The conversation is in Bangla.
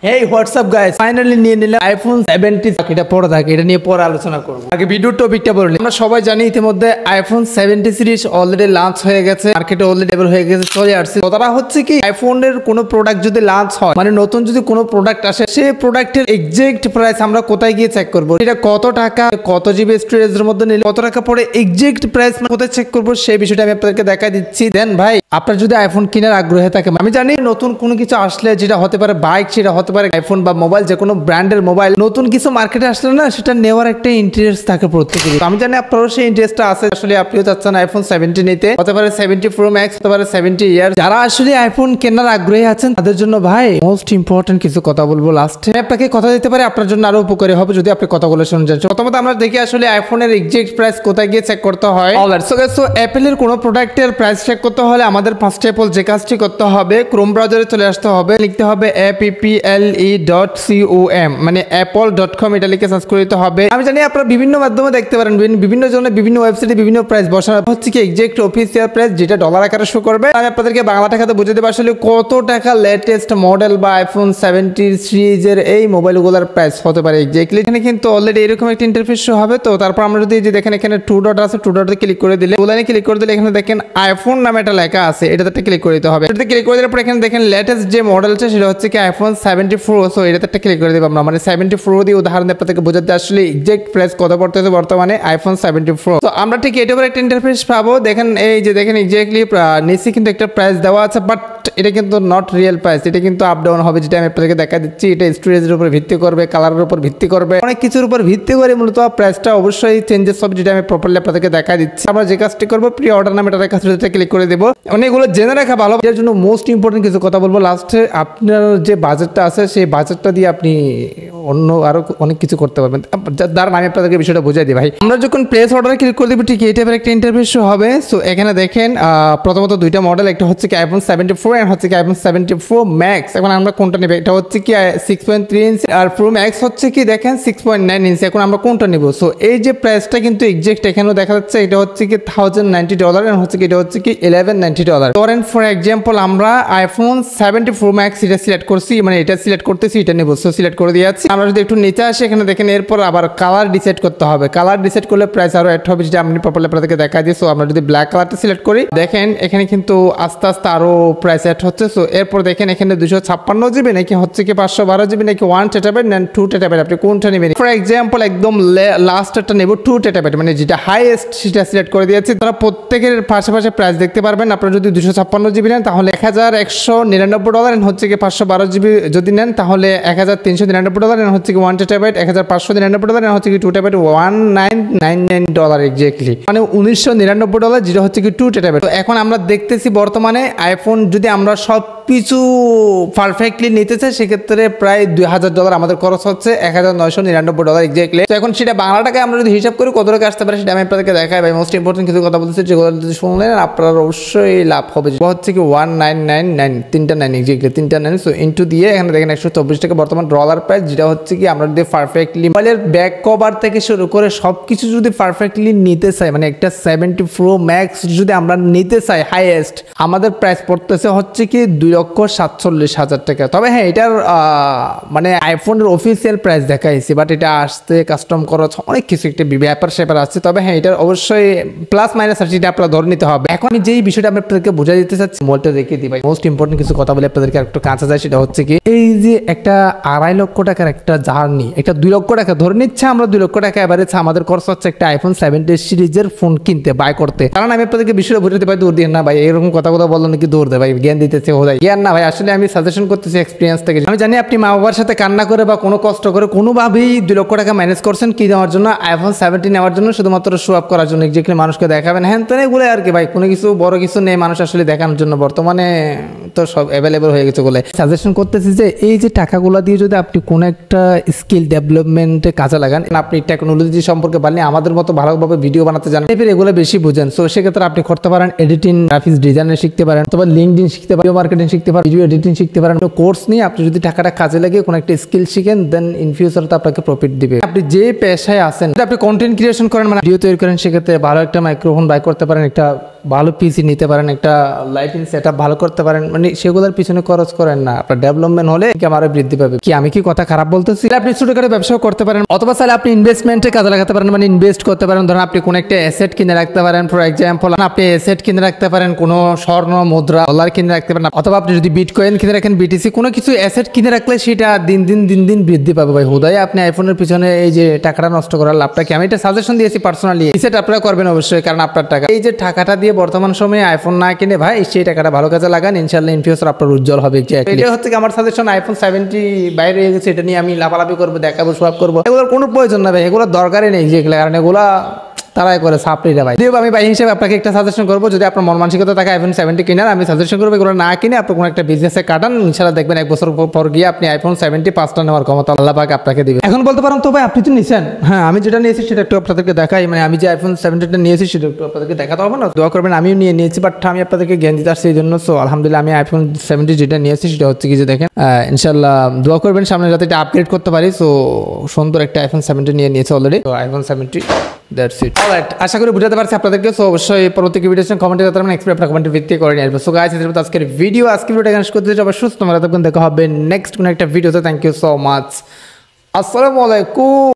হেই হোয়াটসঅ্যাপ গাইস, ফাইনালি নিয়ে নিলাম আইফোন 70। এটা পরে থাকে, এটা নিয়ে পরে আলোচনা করব। আগে ভিডিওর টপিকটা বলি। আমরা সবাই জানি ইতিমধ্যে আইফোন 70 সিরিজ অলরেডি লঞ্চ হয়ে গেছে, মার্কেটে অলরেডি অ্যাভেলেবল হয়ে গেছে, চলে আসছে। কথাটা হচ্ছে কি, আইফোনের কোনো প্রোডাক্ট যদি লঞ্চ হয়, মানে নতুন যদি কোনো প্রোডাক্ট আসে, সেই প্রোডাক্টের এক্সাক্ট প্রাইস আমরা কোথায় গিয়ে চেক করব? এটা কত টাকা, কত জিবি স্টোরেজের মধ্যে নিলে কত টাকা পড়ে, এক্সাক্ট প্রাইস কোথায় চেক করব, সেই বিষয়টা আমি আপনাদেরকে দেখা দিচ্ছি। দেন ভাই, আপনার যদি আইফোন কেনার আগ্রহে থাকে, আমি জানি নতুন কোনো কিছু আসলে, যেটা হতে পারে বাইক, সেটা হতে পারে আইফোন বা মোবাইল, যে কোনো ব্র্যান্ডের মোবাইল, নতুন কিছু মার্কেটে আসলে না, সেটা নেওয়ার একটা ইন্টারেস্ট থাকে প্রত্যেকেরই। আমি জানি আপনারও সেই ইন্টারেস্টটা আছে। আসলে আপনিও চাচ্ছেন আইফোন 70 নিতে, হতে পারে 70 প্রো ম্যাক্স, হতে পারে 70 ইয়ার। যারা আসলে আইফোন কেনার আগ্রহী আছেন, তাদের জন্য ভাই মোস্ট ইম্পর্টেন্ট কিছু কথা বলবো লাস্টে। আপনাকে কথা দিতে পারে, আপনার জন্য আরো উপকারী হবে যদি আপনি কথাগুলো শুনে যান। প্রথমত আমরা দেখি আসলে আইফোনের এক্সাক্ট প্রাইস কোথায় গিয়ে চেক করতে হয়। সো অ্যাপেলের কোনো প্রোডাক্টের প্রাইস চেক করতে হলে আমাদের ফার্স্ট অফ অল যে কাজটি করতে হবে, ক্রোম ব্রাউজারে চলে আসতে হবে, লিখতে হবে apple.com, মানে apple.com, এটা লিখে সার্চ করে দিতে হবে। আমি জানি আপনারা বিভিন্ন মাধ্যমে দেখতে পারেন, বিভিন্ন জনের বিভিন্ন ওয়েবসাইটে বিভিন্ন প্রাইস বসানো হচ্ছে কি এক্সাক্ট অফিসিয়াল প্রাইস, যেটা ডলার আকারে শো করবে। আমি আপনাদেরকে বাংলা টাকাতে বুঝে দেবো আসলে কত টাকা লেটেস্ট মডেল বা আইফোন 70 সিরিজের এই মোবাইলগুলোর প্রাইস হতে পারে এক্স্যাক্টলি। এখানে কিন্তু অলরেডি এরকম একটা ইন্টারফেস শো হবে। তো তারপর আমরা যদি যে দেখেন এখানে টু ডট আছে, টু ডটে ক্লিক করে দিলে, লাইনে ক্লিক করে দিলে এখানে দেখেন আইফোন নামে একটা লেখা আছে, এটাতে ক্লিক করে দিতে হবে। এটাতে ক্লিক করে দিলে পরে এখানে দেখেন লেটেস্ট যে মডেল আছে সেটা হচ্ছে কি আইফোন 70 প্রো। সো এটাতে একটা ক্লিক করে দেব আমরা, মানে 70 প্রো দিয়ে উদাহরণ আপনাদেরকে বোঝাতে আসলে এক্সাক্ট প্রাইস কত পড়তেছে বর্তমানে আইফোন 70 প্রো। তো আমরা ঠিক এটার উপর একটা ইন্টারফেস পাবো। দেখেন এই যে দেখেন এক্স্যাক্টলি নিচে কিন্তু একটা প্রাইস দেওয়া আছে, বাট এটা কিন্তু নট রিয়েল প্রাইস, এটা কিন্তু আপ ডাউন হবে, যেটা আমি আপনাদেরকে দেখা দিচ্ছি। এটা স্টোরেজের উপর ভিত্তি করবে, কালারের উপর ভিত্তি করবে, অনেক কিছুর উপর ভিত্তি করে মূলত প্রাইসটা অবশ্যই চেঞ্জেস হবে, যেটা আমি প্রপারলি আপনাদেরকে দেখা দিচ্ছি। আমরা যে কাজটি করবো, প্রি অর্ডার নামে এটা কাছে ক্লিক করে দেবো। মানে এগুলো জেনে রাখা ভালো। এর জন্য মোস্ট ইম্পর্টেন্ট কিছু কথা বলবো লাস্টে। আপনার যে বাজেটটা আছে, সেই বাজেটটা দিয়ে আপনি অন্য আরো অনেক কিছু করতে পারবেন। যার আমি আপনাদেরকে বিষয়টা বুঝাই দিই ভাই। আমরা যখন প্লেস অর্ডারে ক্লিক করে দেবো, ঠিক এই টাইপের একটা ইন্টারফেস হবে। সো এখানে দেখেন প্রথমত দুইটা মডেল, একটা হচ্ছে কি আইফোন 70 প্রো এন্ড হচ্ছে কি আইফোন 70 প্রো ম্যাক্স। এখন আমরা কোনটা নেব? এটা হচ্ছে কি 6.3 ইঞ্চি আর প্রো ম্যাক্স হচ্ছে কি দেখেন 6.9 ইঞ্চি। এখন আমরা কোনটা নেব? সো এই যে প্রাইসটা কিন্তু এক্সাক্ট এখানেও দেখা যাচ্ছে, এটা হচ্ছে কি $1090 এন্ড হচ্ছে কি এটা হচ্ছে কি $1190। ধরেন ফর এক্সাম্পল আমরা আইফোন 70 প্রো ম্যাক্স এটা সিলেক্ট করছি, মানে এটা সিলেক্ট করতেছি, এটা নেব। সো সিলেক্ট করে দিয়েছি। আমরা যদি একটু নিচে আসি, এখানে দেখেন এরপর আবার কালার ডিসাইড করতে হবে। কালার ডিসাইড করলে প্রাইস আরো অ্যাড হবে, যেটা আমি প্রপারলি আপনাদেরকে দেখা দিই। সো আমরা যদি ব্ল্যাক কালারটা সিলেক্ট করি, দেখেন এখানে কিন্তু আস্তে আস্তে আরো প্রাইস অ্যাড হচ্ছে। সো এরপর দেখেন এখানে 256 জিবি নাকি হচ্ছে কি 512 জিবি নাকি 1 টেরাবাইট না 2 টেরাবাইট, আপনি কোনটা নেবেন? ফর এক্সাম্পল একদম লাস্টটা নেব 2 টেরাবাইট, মানে যেটা হাইয়েস্ট সেটা সিলেক্ট করে দিয়েছি। তারা প্রত্যেকের পাশাপাশি প্রাইস দেখতে পারবেন। আপনারা যদি 256 জিবি নেন তাহলে $1199, হচ্ছে কি 512 জিবি যদি নেন তাহলে $1399, হচ্ছে কি 1 টেরাবাইট $1599, হচ্ছে কি 2 টেরাবাইট $1999 এক্স্যাক্টলি, মানে $1999, যেটা হচ্ছে কি 2 টেরাবাইট। তো এখন আমরা দেখতেছি বর্তমানে আইফোন যদি আমরা সব কিছু পারফেক্টলি নিতে চাই, সেক্ষেত্রে প্রায় $2000 আমাদের খরচ হচ্ছে $1999 এক্স্যাক্টলি। তো এখন সেটা বাংলা টাকায় আমরা যদি হিসাব করি কত টাকা আসতে পারে, সেটা আমি আপনাদেরকে দেখাই ভাই। মোস্ট ইম্পর্টেন্ট কিছু কথা বলতেছি, যেগুলো যদি শুনলেন আপনার অবশ্যই লাভ হবে। হচ্ছে কি 1999, তিনটা 9 এক্স্যাক্টলি, তিনটা 9। সো ইন্টু দিয়ে এখানে দেখেন 124 টাকা বর্তমান ডলার প্রাইস, যেটা হচ্ছে কি আমরা যদি পারফেক্টলি মোবাইলের ব্যাক কভার থেকে শুরু করে সবকিছু যদি পারফেক্টলি নিতে চাই, মানে একটা 70 প্রো ম্যাক্স যদি আমরা নিতে চাই হাইয়েস্ট, আমাদের প্রাইস পড়তেছে হচ্ছে কি 2,47,000 টাকা। তবে হ্যাঁ, এটার মানে আইফোনের অফিসিয়াল প্রাইস দেখাইছি, বাট এটা আসতে কাস্টম খরচ অনেক কিছু একটা ব্যাপার স্যাপার আছে। তবে হ্যাঁ, এটার অবশ্যই প্লাস মাইনাস আছে, এটা আপনারা ধরে নিতে হবে। এখন আমি যেই বিষয়টা আমি আপনাদেরকে বোঝাই দিতে চাচ্ছি, মোবাইলটা রেখে দিই ভাই। মোস্ট ইম্পর্টেন্ট কিছু কথা বলে আপনাদেরকে একটু কাঁচা যায়, সেটা হচ্ছে কি এই যে একটা 2.5 লক্ষ টাকার একটা জার্নি, একটা 2 লক্ষ টাকা ধরে নিচ্ছে আমরা, 2 লক্ষ টাকা এভারেজ আমাদের খরচ হচ্ছে একটা আইফোন 70 সিরিজের ফোন কিনতে, বাই করতে। কারণ আমি আপনাদেরকে বিষয়টা বুঝাতে পারি, দৌড় দিয়ে না ভাই, এরকম কথা বললেন নাকি দৌড় দেয় ভাই, জ্ঞান দিতেছে ও ভাই, জ্ঞান না ভাই, আসলে আমি সাজেশন করতেছি এক্সপিরিয়েন্স থেকে। আমি জানি আপনি মা বাবার সাথে কান্না করে বা কোনো কষ্ট করে কোনোভাবেই 2 লক্ষ টাকা ম্যানেজ করছেন কি নেওয়ার জন্য, আইফোন 70 নেওয়ার জন্য, শুধুমাত্র শো আপ করার জন্য, এক্স্যাক্টলি মানুষকে দেখাবেন হ্যাঁ তো এগুলো আর কি ভাই, কোনো কিছু বড় কিছু নেই মানুষ আসলে দেখানোর জন্য। বর্তমানে তো সব অ্যাভেলেবল হয়ে গেছে বলে সাজেশন করতেছি যে এই যে টাকাগুলো দিয়ে যদি আপনি কোনো একটা স্কিল ডেভেলপমেন্টে কাজে লাগান, আপনি টেকনোলজি সম্পর্কে পারলে আমাদের মতো ভালোভাবে ভিডিও বানাতে জানেন, এগুলো বেশি বুঝেন। সো সেক্ষেত্রে আপনি করতে পারেন এডিটিং, গ্রাফিক্স ডিজাইন শিখতে পারেন, অথবা লিঙ্কডইন শিখতে পারেন, মার্কেটিং শিখতে পারেন, ভিডিও এডিটিং শিখতে পারেন। কোর্স নিয়ে আপনি যদি টাকাটা কাজে লাগিয়ে কোনো একটা স্কিল শিখেন, দেন ইন ফিউচার তো আপনাকে প্রফিট দিবে। আপনি যে পেশায় আছেন, আপনি কন্টেন্ট ক্রিয়েশন করেন, মানে ভিডিও তৈরি করেন, সেক্ষেত্রে ভালো একটা মাইক্রোফোন বাই করতে পারেন, একটা ভালো পিসি নিতে পারেন, একটা লাইটিং সেটআপ ভালো করতে পারেন, মানে সেগুলোর পিছনে খরচ করেন না, আপনার ডেভেলপমেন্ট হলে আরো বৃদ্ধি পাবে। কি আমি কি কথা খারাপ বলতেছি? আপনি ছোটখাটো ব্যবসাও করতে পারেন, অথবা চাইলে আপনি ইনভেস্টমেন্টে কাজে লাগাতে পারেন, মানে ইনভেস্ট করতে পারেন। ধরেন আপনি কোন একটা অ্যাসেট কিনে রাখতে পারেন, ফর এক্সাম্পল আপনি অ্যাসেট কিনে রাখতে পারেন, কোনো স্বর্ণ মুদ্রা ডলার কিনে রাখতে পারেন, অথবা আপনি যদি বিটকয়েন কিনে রাখেন, বিটিসি, কোনো কিছু অ্যাসেট কিনে রাখলে সেটা দিন দিন বৃদ্ধি পাবে ভাই। হুদাই আপনি আইফোনের পিছনে এই যে টাকাটা নষ্ট করার লাভটা কি? আমি এটা সাজেশন দিয়েছি পার্সোনালি, সেটা আপনারা করবেন অবশ্যই, কারণ আপনার টাকা, এই যে টাকাটা দিয়ে বর্তমান সময়ে আইফোন না কিনে ভাই সেই টাকাটা ভালো কাজে লাগান, ইনশাআল্লাহ ইন ফিউচার আপনার উজ্জ্বল হবে। এটা হচ্ছে আমার সাজেশন। আইফোন 70 বাইরে হয়ে গেছে, এটা নিয়ে আমি লাফালাফি করবো, দেখাবো, সোয়াপ করবো, এগুলোর কোনো প্রয়োজন না ভাই, এগুলোর দরকারই নেই যেগুলো, কারণ এগুলা তারাই করে সাপ্লিটা ভাই। যদিও আমি ভাই হিসেবে আপনাকে একটা সাজেশন করবো, যদি আপনার মন মানসিকতা থাকে আইফোন 70 কেনার, আমি সাজেশন করবো এগুলো না কিনে আপনি কোনো একটা বিজনেসে কাটান, ইনশাআল্লাহ দেখবেন 1 বছর পর গিয়ে আপনি আইফোন 70 5টা নেওয়ার ক্ষমতা আল্লাহ পাক আপনাকে দিবে। এখন বলতে পারেন তো ভাই আপনি তো নিছেন, হ্যাঁ আমি যেটা নিয়েছি সেটা একটু আপনাদেরকে দেখাই, মানে আমি যে আইফোন 70টা নিয়েছি সেটা একটু আপনাদেরকে দেখাতে হবে না? দোয়া করবেন, আমিও নিয়েছি, বাট আমি আপনাদেরকে জ্ঞান দিতে আসছি এই জন্য। সো আলহামদুলিল্লাহ আমি আইফোন 70 যেটা নিয়েছি সেটা হচ্ছে কি যে দেখেন, ইনশাআল্লাহ দোয়া করবেন সামনে যাতে এটা আপগ্রেড করতে পারি। সো সুন্দর একটা আইফোন 70 নিয়েছি অলরেডি, তো আইফোন 70 দ্যাটস ইট। অলরাইট, আশা করি বুঝাতে পারছি আপনাদেরকে। সো অবশ্যই পরবর্তী ভিডিওর সঙ্গে কমেন্টে করতে পারবেন, এক্সপেক্ট আপনার কমেন্টে ভিত্তি করে নিয়ে আসবে। সো গাইস, এর মতো আজকের ভিডিওটা এখানে শেষ করতে যাচ্ছি। সুস্থ থাকুন, দেখা হবে নেক্সট কোনো একটা ভিডিওতে। থ্যাংক ইউ সো মাচ, আসসালামু আলাইকুম।